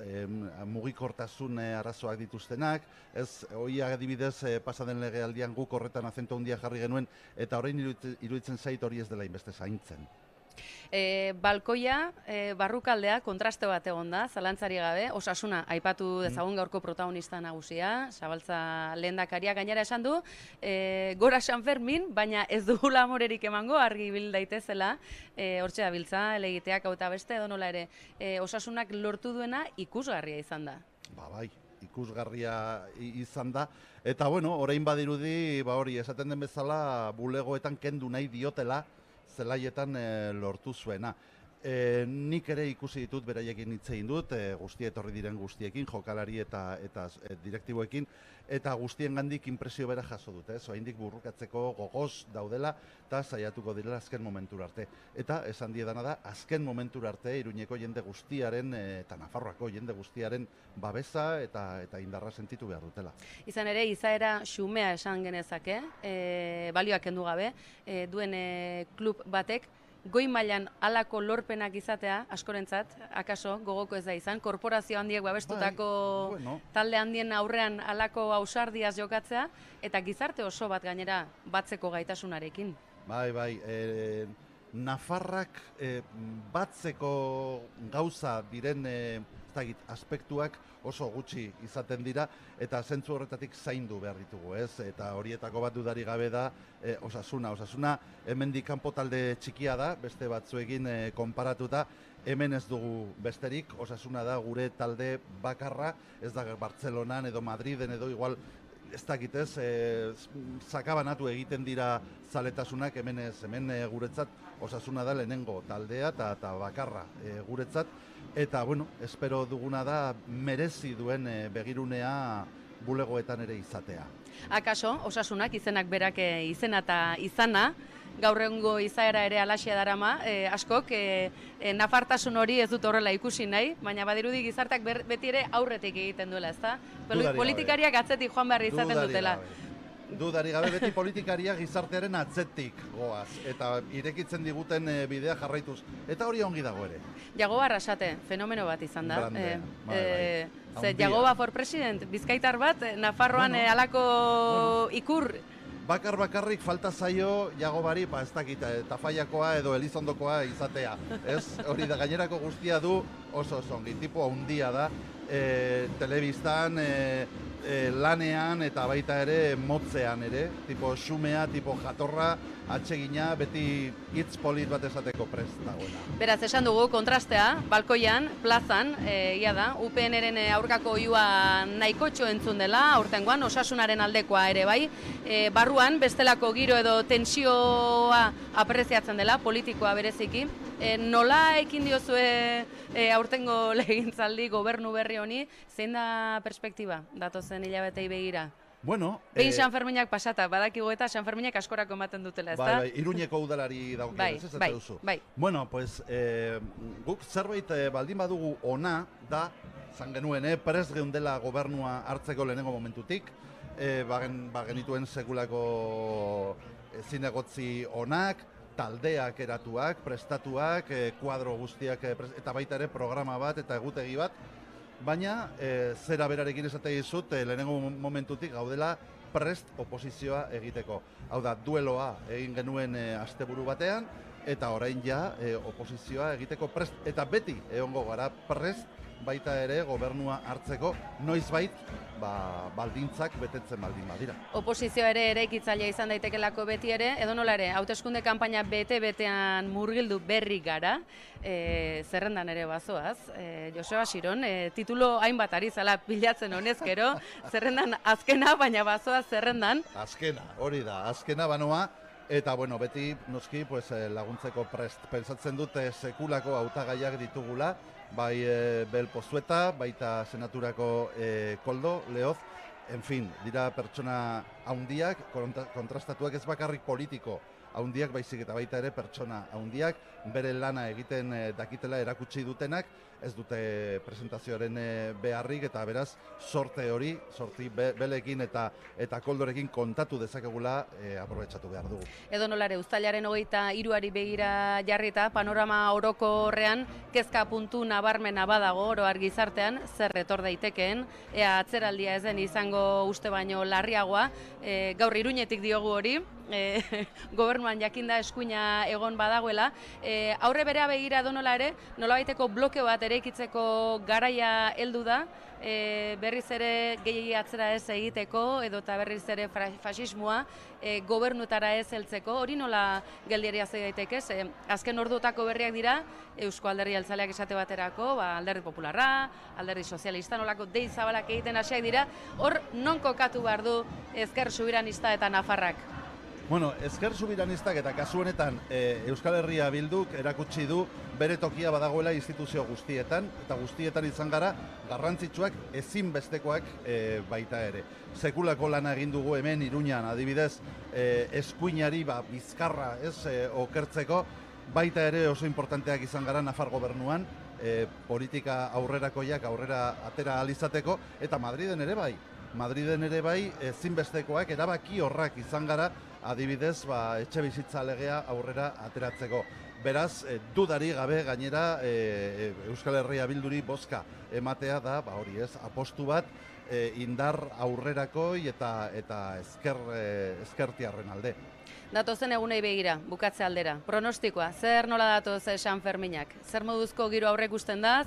Mugikortasun arazoak dituztenak, ez? Hoi adibidez pasaden legealdian guk horretan azento handia jarri genuen, eta orain iruditzen zait hori ez dela inbeste zaintzen. Balkoia, barrukaldea, kontraste bat egon da, zalantzari gabe, Osasuna aipatu dezagun gaurko protagonista nagusia, Zabaltza lehendakaria gainera esan du, gora San Fermin, baina ez dugula amorerik emango, argi bil daitezela, hortxe da biltza, elegiteak hau eta beste, edo nola ere, Osasunak lortu duena ikusgarria izan da. Bai, ikusgarria izan da, eta bueno, orain badirudi, hori esaten den bezala, bulegoetan kendu nahi diotela, zelaietan lortu zuena. Nik ere ikusi ditut beraiekin hitz egin dut, guztia etorri diren guztiekin, jokalari eta direktiboekin, eta guztien gandik inpresio bera jaso dut, oraindik burrukatzeko gogoz daudela, eta saiatuko direla azken momentura arte. Eta esan diedana da, azken momentura arte Iruñeko jende guztiaren, eta Nafarroako jende guztiaren babesa eta indarra sentitu behar dutela. Izan ere, izaera xumea esan genezake, balioak kendu gabe, duen klub batek, goi mailan halako lorpenak izatea, askorentzat, akaso, gogoko ez da izan, korporazio handiek babestutako talde handien aurrean halako ausardiaz jokatzea, eta gizarte oso bat gainera batzeko gaitasunarekin. Bai, Nafarrak batzeko gauza diren aspektuak oso gutxi izaten dira, eta zentzu horretatik zaindu behar ditugu, ez? Eta horietako bat dudari gabe da Osasuna. Osasuna hemendik kanpo talde txikia da, beste batzuekin konparatuta, hemen ez dugu besterik, Osasuna da gure talde bakarra, ez da Bartzelonan edo Madriden edo igual, ez dakitez, sakabanatu egiten dira zaletasunak, hemen guretzat Osasuna da lehenengo taldea eta bakarra guretzat, eta, bueno, espero duguna da merezi duen begirunea bulegoetan ere izatea. Akaso, Osasunak izenak berak izena eta izana, gaur egungo izaera ere alaxia darama, askok, nafartasun hori ez dut horrela ikusi nahi, baina badirudi gizarteak beti ere aurretik egiten duela, ezta? Politikariak atzetik joan behar izaten dutela. Dudari gabe beti politikariak gizartearen atzetik goaz, eta irekitzen diguten bidea jarraituz, eta hori ongi dago ere. Jagoba Arrasate, fenomeno bat izan da. Jagoba for president, bizkaitar bat, Nafarroan halako ikur. Bakarrik falta zaio Jagobari, ez dakit, Tafaiakoa edo Elizondokoa izatea. Ez, hori da gainerako guztia du oso ongi, tipo handia da, telebistan, lanean eta baita ere motzean ere, tipo xumea, tipo jatorra, atsegina, beti hitz polit bat esateko prest dagoena. Beraz, esan dugu, kontrastea, balkoian, plazan, ia da, UPN-eren aurkako oiua nahikotxo entzun dela, aurtengoan, Osasunaren aldekoa ere bai, barruan, bestelako giro edo tensioa apreziatzen dela, politikoa bereziki. Nola ekin diozue aurtengo legintzaldi gobernu berri honi, zein da perspektiba datozen hilabetei begira? Bueno, behin San Ferminak pasata, badakigu eta San Ferminak askorako ematen dutela, ezta? Bai, Iruñeko udalari daukionez, ez eta duzu. Bueno, pues, guk zerbait baldin badugu ona da, zan genuen, prest geundela gobernua hartzeko lehenengo momentutik, bagenituen sekulako zinegotzi onak, taldeak eratuak, prestatuak, kuadro guztiak, eta baita ere programa bat eta egutegi bat, baina zera berarekin esate dizut, lehenengo momentutik gaudela prest oposizioa egiteko. Hau da, dueloa egin genuen asteburu batean, eta orain ja oposizioa egiteko prest, eta beti egongo gara prest baita ere gobernua hartzeko noizbait baldintzak betetzen baldin badira. Oposizio ere eraikitzailea izan daitekelako beti ere, edo nola ere, hauteskunde kanpaina bete-betean murgildu berri gara, zerrendan ere bazoaz. Joseba Xiron, titulo hainbat ari zala pilatzen honezkero, zerrendan azkena, baina bazoaz zerrendan. Azkena, hori da, azkena banoa, eta bueno, beti noski laguntzeko prest. Pentsatzen dute sekulako hautagaiak ditugula, bai Bel Pozueta, baita senaturako Koldo, Leoz, en fin, dira pertsona haundiak, kontrastatuak ez bakarrik politiko haundiak, baizik eta baita ere pertsona haundiak, bere lana egiten dakitela erakutsi dutenak, ez dute presentazioaren beharrik, eta beraz, sorte Belekin eta Koldorekin kontatu dezakegula aprobetxatu behar dugu. Edo nolare, uztailaren 23 begira jarrita, panorama orokorrean, kezka puntu nabarmena badago oroar gizartean, zer etor daitekeen, ea atzeraldia ez den izango uste baino larriagoa, gaur Iruñetik diogu hori, gobernuan jakinda eskuina egon badagoela, aurre berea begira edo nola ere, nolabaiteko bloke bat eraikitzeko garaia heldu da, berriz ere gehiegi atzera ez egiteko, edota berriz ere fasismoa gobernutara ez heltzeko, hori nola geldiari hazi daiteke, azken orduotako berriak dira, Eusko Alderdi Jeltzaleak esate baterako, Alderdi Popularra, Alderdi Sozialista, nolako dei zabalak egiten hasiak dira, hor non kokatu behar du Ezker Subiranista eta Nafarrak? Bueno, Ezker Subiranistak eta kasu honetan Euskal Herria Bilduk erakutsi du bere tokia badagoela instituzio guztietan, eta guztietan izan gara garrantzitsuak ezinbestekoak baita ere. Sekulako lana egin dugu hemen Iruñan, adibidez, eskuinari bizkarra okertzeko, baita ere oso importanteak izan gara Nafar gobernuan, politika aurrerakoiak aurrera atera ahal izateko, eta Madriden ere bai, ezinbestekoak erabaki horrak izan gara, adibidez, etxe bizitza legea aurrera ateratzeko. Beraz, dudari gabe gainera Euskal Herria Bilduri bozka ematea da, hori ez, apostu bat indar aurrerakoi eta ezkertiarren alde. Datozen egunei begira, bukatze aldera. Pronostikoa, zer nola datoz San Ferminak? Zer moduzko giro aurre ikusten da?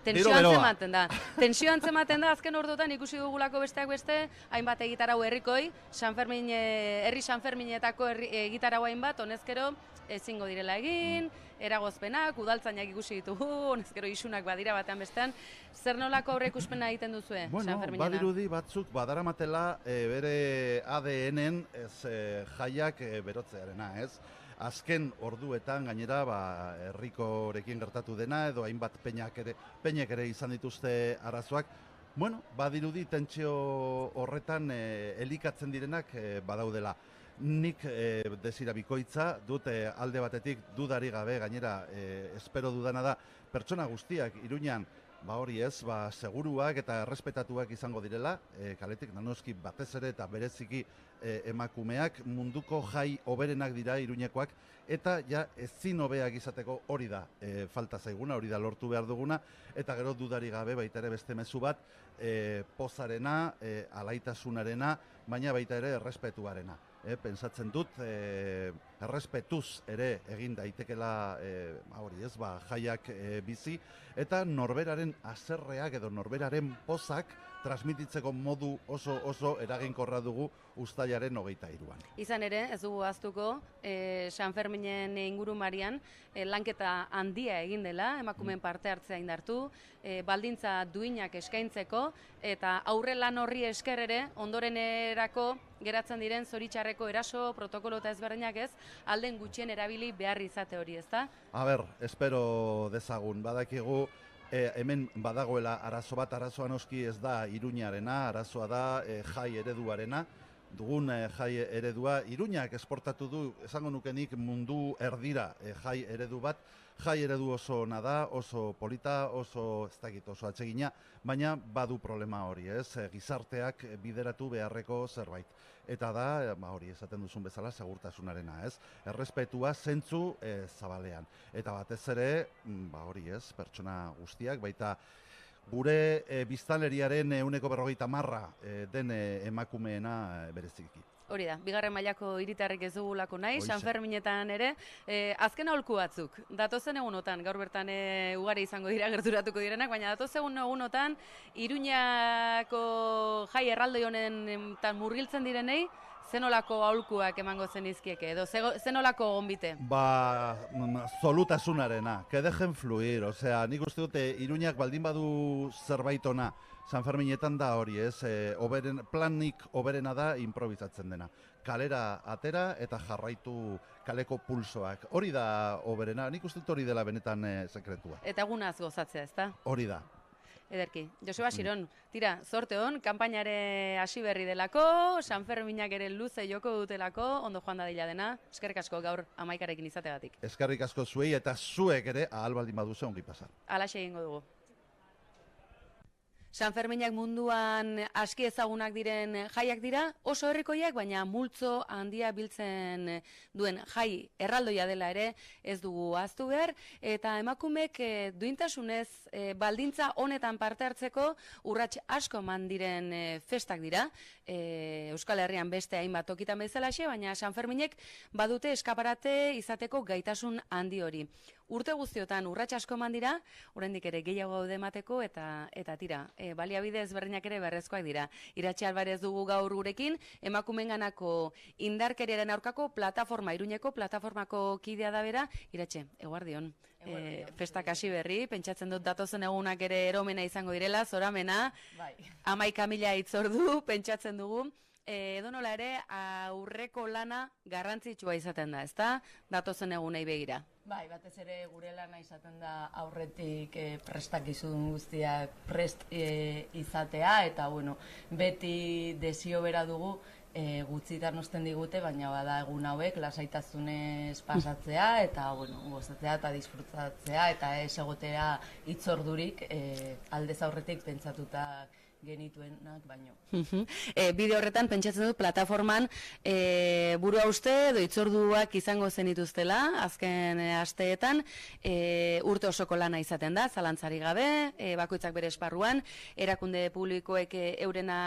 Tensio antzematen da. Tensio antzematen da, azken ordutan ikusi dugulako besteak beste, hainbat egitarau herrikoi, herri San Ferminetako egitarau hainbat, honezkero ezingo direla egin, eragozpenak, udaltzainak ikusi ditugu, honezkero isunak badira batean bestean. Zer nolako aurre ikuspena egiten duzue San Ferminena? Badirudi batzuk badaramatela bere ADN-en jaiak berotzearena, ez? Azken orduetan gainera herrikorekin gertatu dena edo hainbat peinek ere izan dituzte arazoak. Bueno, badirudi tentsio horretan elikatzen direnak badaudela. Nik desira bikoitza dut alde batetik dudari gabe, gainera espero dudana da pertsona guztiak Iruñan hori ez, seguruak eta errespetatuak izango direla, kaletik nanoski batez ere eta bereziki emakumeak munduko jai hoberenak dira Iruñekoak, eta ja ezin hobeak izateko hori da falta zaiguna, hori da lortu behar duguna, eta gero dudari gabe baita ere beste mezu bat pozarena, alaitasunarena, baina baita ere errespetuarena. Pentsatzen dut, errespetuz ere egin daitekela hori ez, jaiak bizi, eta norberaren haserreak edo norberaren pozak transmititzeko modu oso eraginkorra dugu uztailaren 23an. Izan ere, ez dugu ahaztuko, San Ferminen ingurumarian lanketa handia egin dela, emakumeen parte hartzea indartu, baldintza duinak eskaintzeko, eta aurre lan horri esker ere, ondorenerako geratzen diren zoritxarreko eraso, protokolo eta ezberdinak ez, alden gutxien erabili behar izate hori, ezta? Espero dezagun, badakigu, hemen badagoela arazo bat, arazoa noski ez da Iruñarena, arazoa da jai ereduarena, dugun jai eredua, Iruñak esportatu du, esango nukenik mundu erdira jai eredu bat, jai eredu oso ona da, oso polita, oso atsegina, baina badu problema hori, ez? Gizarteak bideratu beharreko zerbait. Eta da, hori esaten duzun bezala, segurtasunarena, ez? Errespetua zentzu zabalean. Eta batez ere, hori ez, pertsona guztiak, baita gure biztanleriaren 40% den emakumeena bereziki. Hori da, bigarren mailako hiritarrek ez dugulako nahi, Hoxe. San Ferminetan ere, azken aholku batzuk, datozen egunotan, gaur bertan ugari izango dira gerturatuko direnak, baina datozen egunotan, Iruñako jai erraldoi honen murgiltzen direnei, zenolako aholkuak emango zenizkieke, edo zenolako gonbite? Zolutasunarena, que dejen fluir, osea, nik uste dute Iruñak baldin badu zerbait ona, San Ferminetan da hori, ez, planik oberena da improvisatzen dena. Kalera atera eta jarraitu kaleko pulsoak. Hori da oberena, nik uste dut hori dela benetan sekretua. Eta egunaz gozatzea, ezta? Hori da. Ederki. Joseba Xiron, tira, zorte hon, kanpainare hasi berri delako, San Ferminak ere luze joko dutelako, ondo joan dadila dena, eskerrik asko gaur 11arekin izateagatik. Eskerrik asko zuei eta zuek ere ahal baldin baduzu ongi pasa. Halaxe egingo dugu. San Ferminak munduan aski ezagunak diren jaiak dira, oso herrikoiak, baina multzo handia biltzen duen jai erraldoia dela ere ez dugu ahaztu behar, eta emakumek duintasunez baldintza honetan parte hartzeko urrats asko eman diren festak dira, Euskal Herrian beste hainbat tokitan bezalaxe, baina San Ferminek badute eskaparate izateko gaitasun handi hori. Urte guztiotan urrats asko eman dira, oraindik ere gehiago gaude emateko eta tira, baliabide ezberdinak ere beharrezkoak dira. Iratxe Alvarez dugu gaur gurekin, emakumenganako indarkeriaren aurkako plataforma, Iruñeko plataformako kidea da bera. Iratxe, eguardion. Festak hasi berri, pentsatzen dut datozen egunak ere eromena izango direla, zoramena, 11.000 hitzordu, pentsatzen dugu. Edonola ere, aurreko lana garrantzitsua izaten da, ezta? Datozen egunei begira. Bai, batez ere gure lana izaten da aurretik prestakizun guztiak prest izatea, eta bueno, beti desio bera dugu gutxitan osten digute, baina bada egun hauek lasaitasunez pasatzea, eta bueno, gozatzea eta disfrutatzea, eta ez egotea hitzordurik aldez aurretik pentsatuta genituenak baino. Bideo horretan pentsatzen dut plataforman burua uste edo hitzorduak izango zenituztela azken asteetan, urte osoko lana izaten da, zalantzari gabe, bakoitzak bere esparruan, erakunde publikoek eurena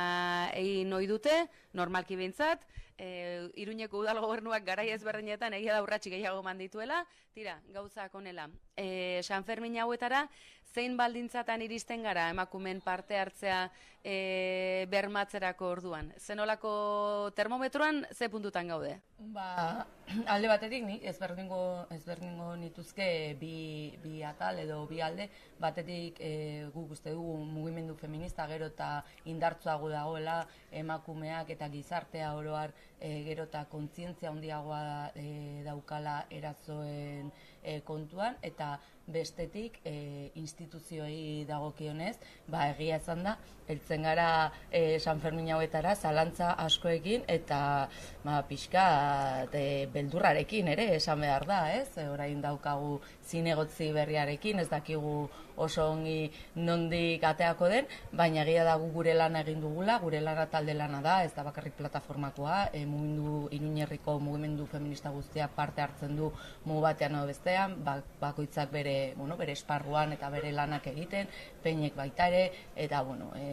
egin ohi dute, normalki behintzat, Iruñeko udal gobernuak garai ezberdinetan egia da urratsi gehiago mandituela, tira, gauzak honela. San Fermin hauetara, zein baldintzatan iristen gara emakumen parte hartzea bermatzerako orduan? Zenolako termometroan ze puntutan gaude? Ba, alde batetik ni ezberdingo nituzke bi atal edo bi alde, batetik guk uste dugu mugimendu feminista gero eta indartsuago dagoela emakumeak eta gizartea oro har gero eta kontzientzia handiagoa daukala erazoen kontuan, eta bestetik instituzioei dagokionez, ba egia esan da, heltzen gara San Fermin hauetara zalantza askoekin eta pixka beldurrarekin ere esan behar da, ez? Orain daukagu zinegotzi berriarekin, ez dakigu oso ongi nondik ateako den, baina egia da gure lana egin dugula, gure lana talde lana da, ez da bakarrik plataformakoa, Iruñerriko mugimendu feminista guztia parte hartzen du mugu batean edo bestean, bakoitzak bere esparruan eta bere lanak egiten, peinek baita ere, eta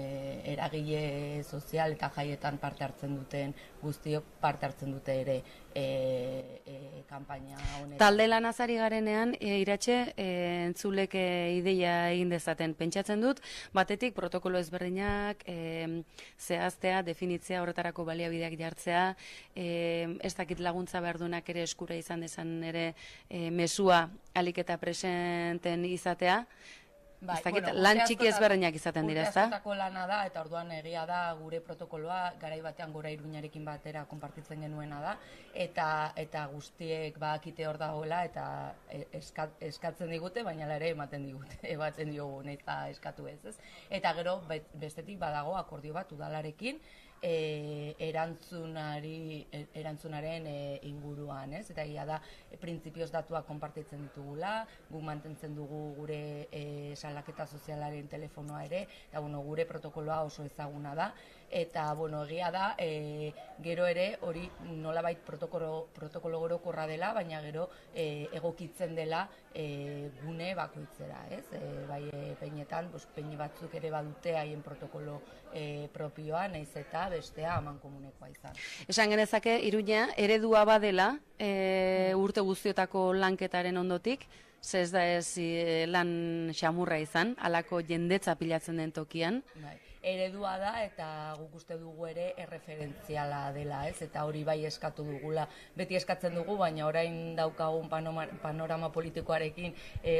eragile sozial eta jaietan parte hartzen duten guztiok parte hartzen dute ere kanpaina honetan. Talde lanazari garenean, Iratxe, entzulek ideia egin dezaten. Pentsatzen dut, batetik protokolo ezberdinak zehaztea, definitzea, horretarako baliabideak jartzea, ez dakit laguntza behar duenak ere eskura izan dezan ere mesua alik eta presenten izatea. Lan txiki ezberdinak izaten dira, ezta? Urte askotako lana da, eta orduan egia da gure protokoloa, garai batean Gora Iruñarekin batera konpartitzen genuena da, eta guztiek bakite hor dagoela, eta eskatzen digute, baina ere ematen digute, ebatzen diogu, eta eskatu ez. Eta gero, bestetik badago akordio bat udalarekin, erantzunaren inguruan, ez? Eta egia da, printzipioz datuak konpartitzen ditugula, guk mantentzen dugu gure salaketa sozialaren telefonoa ere, eta gure protokoloa oso ezaguna da, eta bueno, egia da, gero ere hori nolabait protokolo orokorra dela, baina gero egokitzen dela gune bakoitzera, ez? Bai, peinetan, peine batzuk ere badute haien protokolo propioa, nahiz eta bestea amankomunekoa izan. Esan genezake, Iruña eredua badela urte guztiotako lanketaren ondotik, ez da ez lan xamurra izan, halako jendetza pilatzen den tokian. Eredua da eta guk uste dugu ere erreferentziala dela, ez? Eta hori bai eskatu dugula, beti eskatzen dugu, baina orain daukagun panorama politikoarekin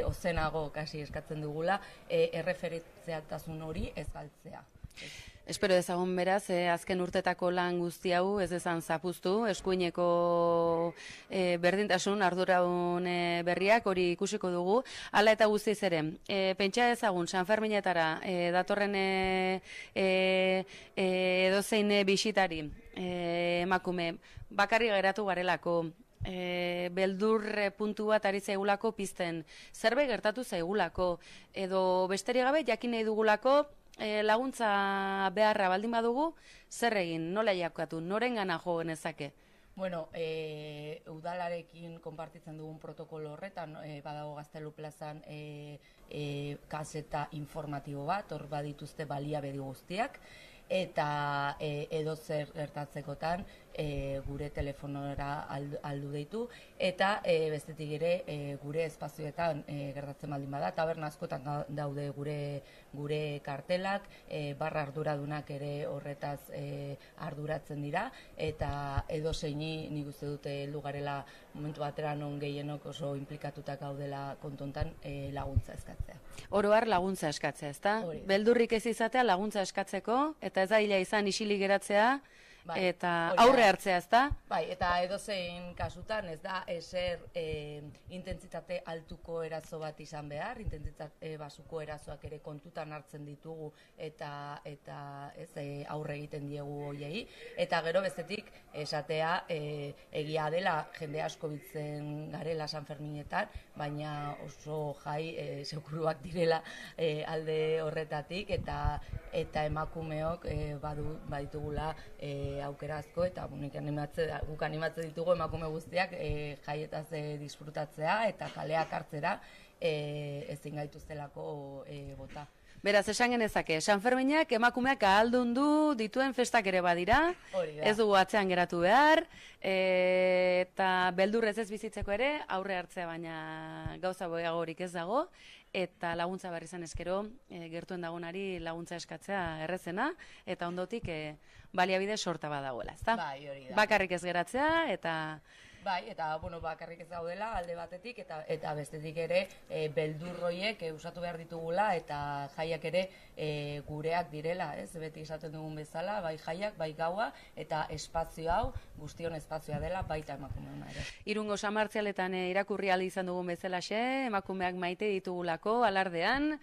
ozenago kasi eskatzen dugula, erreferentzialtasun hori ez galtzea. Espero dezagun beraz, azken urtetako lan guzti hau ez ezan zapuztu, eskuineko berdintasun arduraun berriak hori ikusiko dugu. Hala eta guztiz ere, pentsa ezagun San Ferminetara datorren edozein bisitari emakume bakarri geratu garelako, beldur puntu bat ari zaigulako pizten, zerbait gertatu zaigulako, edo besterik gabe jakin nahi dugulako, laguntza beharra baldin badugu, zer egin, nola jakatu, norengana jo genezake? Bueno, udalarekin konpartitzen dugun protokolo horretan, badago Gaztelu plazan kaseta informatibo bat, hor badituzte baliabide guztiak, eta edo zer gertatzekotan gure telefonora aldu deitu, eta bestetik ere gure espazioetan gertatzen baldin bada, taberna askotan daude gure kartelak, barra arduradunak ere horretaz arduratzen dira, eta edo zeini nik uste dute heldu garela momentu batera non gehienok oso implikatutak gaudela kontontan laguntza eskatzea. Oro har laguntza eskatzea, ezta? Beldurrik ez izatea laguntza eskatzeko, eta ez da hila izan isilik geratzea, eta aurre hartzea, ezta? Bai, eta edozein kasutan ez da ezer intentsitate altuko erazo bat izan behar, intentsitate basuko erazoak ere kontutan hartzen ditugu eta ez aurre egiten diegu hoiei, eta gero bestetik esatea egia dela jende asko biltzen garela San Ferminetan, baina oso jai seguruak direla alde horretatik, eta emakumeok baditugula aukera asko, eta guk animatzen ditugu emakume guztiak jaietaz disfrutatzea eta kaleak hartzera ezin gaituztelako bota. Beraz, esan genezake, San Ferminak emakumeak ahaldundu dituen festak ere badira, ez dugu atzean geratu behar, eta beldurrez ez bizitzeko ere, aurre hartzea baina gauza boiagorik ez dago, eta laguntza behar izan eskero, gertuen dagonari laguntza eskatzea errezena, eta ondotik baliabide sorta badagoela, ezta? Bai, hori da. Bakarrik ez geratzea, eta... Bai, eta bakarrik ez gaudela alde batetik, eta bestetik ere beldurroiek usatu behar ditugula, eta jaiak ere gureak direla, ez? Beti esaten dugun bezala, bai jaiak, bai gaua, eta espazio hau, guztion espazioa dela, baita emakumeona ere. Irungo San Martzialetan irakurri ahal izan dugun bezalaxe, emakumeak maite ditugulako alardean,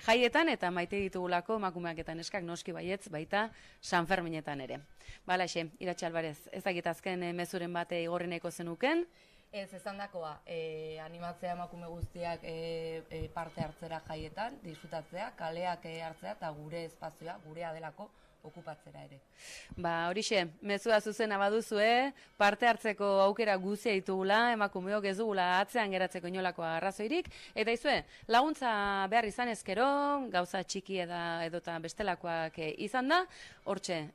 jaietan eta maite ditugulako emakumeak eta neskak noski baietz, baita San Ferminetan ere. Balaxe, Iratxe Alvarez, ezagit azken mezuren bate igorreneko zenuken? Ez dakoa, animatzea emakume guztiak parte hartzera jaietan, disfrutatzea, kaleak hartzea eta gure espazioa, gurea delako, okupatzera ere. Horixe, mezua zuzena baduzue, parte hartzeko aukera guztia ditugula, emakumeok ez dugula atzean geratzeko inolako arrazoirik, eta izue, laguntza behar izan ezkero, gauza txiki edota bestelakoak izan da, hortxe,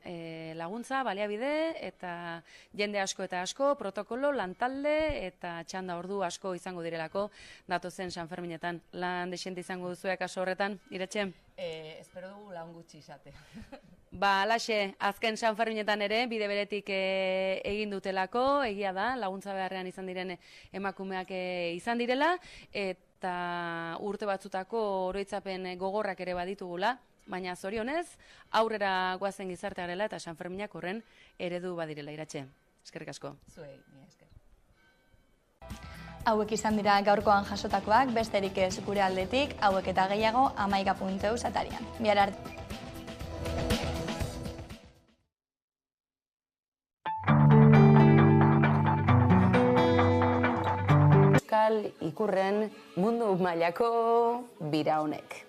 laguntza, baliabide, eta jende asko eta asko, protokolo, lantalde, eta txanda ordu asko izango direlako, datozen San Ferminetan. Lan desente izango duzue kaso horretan, Iratxe? Espero dugu lan gutxi izate. Alaxe, azken San Ferminetan ere, bide beretik egin dutelako, egia da, laguntza beharrean izan diren emakumeak izan direla, eta urte batzutako oroitzapen gogorrak ere baditugula, baina zorionez, aurrera goazen gizarte garela eta San Ferminak horren eredu badirela, Iratxe. Eskerrik asko. Zuei, ni esker. Hauek izan dira gaurkoan jasotakoak, besterik ez gure aldetik, hauek eta gehiago 11.eus atarian. Bihar arte. Euskal ikurren mundu mailako bira honek.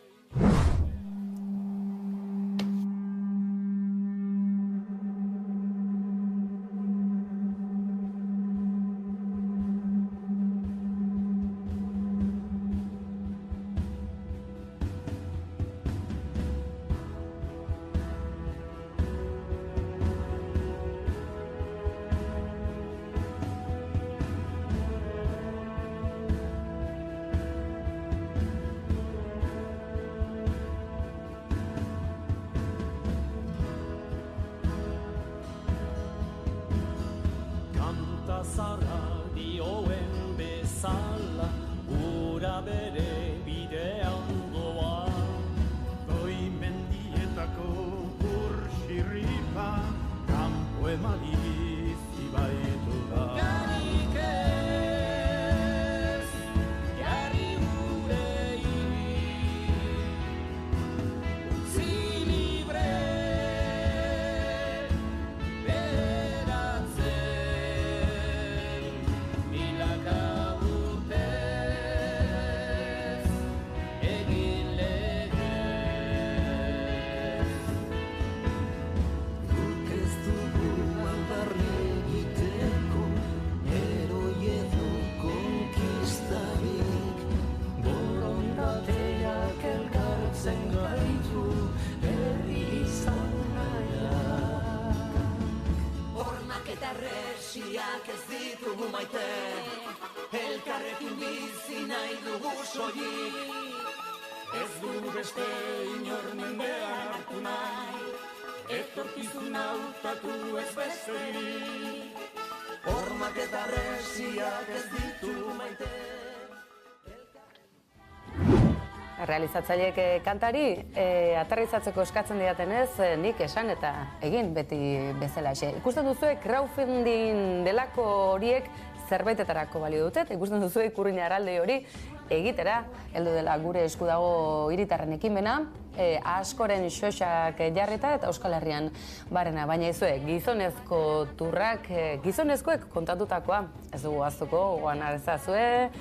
plazara dioen bezala, ura bere bidean doa. Goi mendietako burxirripa, kanpo emaliz ibaitu da. Garik ez, jarri gurei, utzi libre, beratzen, milaka urtez, egin legez. Guk ez dugu aldarri egiteko, heroi edo konkistarik, borondateak elkartzen gaitu, herri izan nahiak. Hormak eta resiak ez ditugu maite, elkarrekin bizi nahi dugu soilik. Ez du beste inor mendean hartu nahi, etorkizuna hautatu ez besterik. Hormak eta resiak ez ditugu maite. Realizatzaileek kantari aterrizatzeko eskatzen diatenez nik esan eta egin beti bezalaxe. Ikusten duzue crowdfunding delako horiek zerbaitetarako balio dute, eta ikusten duzue ikurrina erraldoi hori egitera, heldu dela gure esku dago hiritarren ekimena, askoren xoxak jarrita eta Euskal Herrian barrena, baina izue, gizonezko turrak, gizonezkoek kontatutakoa, ez dugu aztuko, goan arezazue,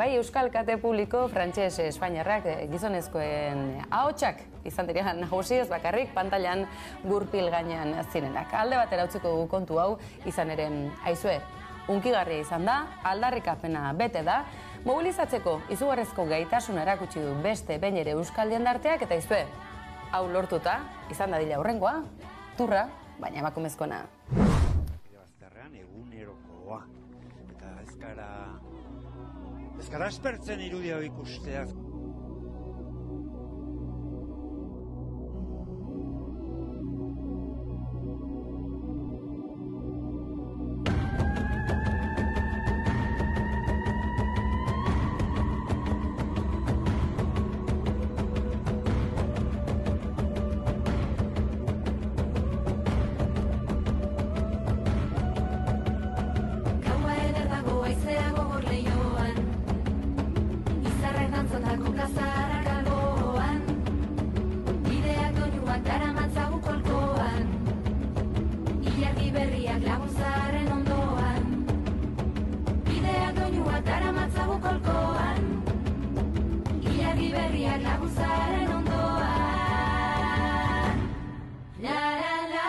bai Euskal Kate Publiko, frantses espainiarrak, gizonezkoen ahotsak izan dira nagusi ez bakarrik, pantailan gurpil gainean zirenak. Alde batera utziko dugu kontu hau, izan ere, aizue, unkigarria izan da, aldarrikapena bete da, mobilizatzeko izugarrezko gaitasuna erakutsi du beste behin ere euskal jendarteak, eta izue, hau lortuta, izan dadila aurrengoa, turra, baina emakumezkoena. Bazterrean egunerokoa, eta ez gara espertzen irudia ikusteaz. Gaua eder dago haizea gogor lehioan, izarrek dantzotako plazara kalboan, bideak doinuak daramatzagu kolkoan, ilargi berriak laguntzaren ondoan, bideak doinuak daramatzagu kolkoan, ilargi berriak laguntzaren ondoan. La la la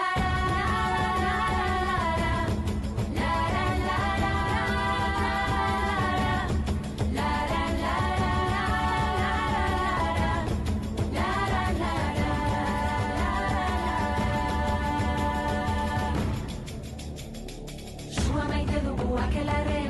Sua maite dugu akelarre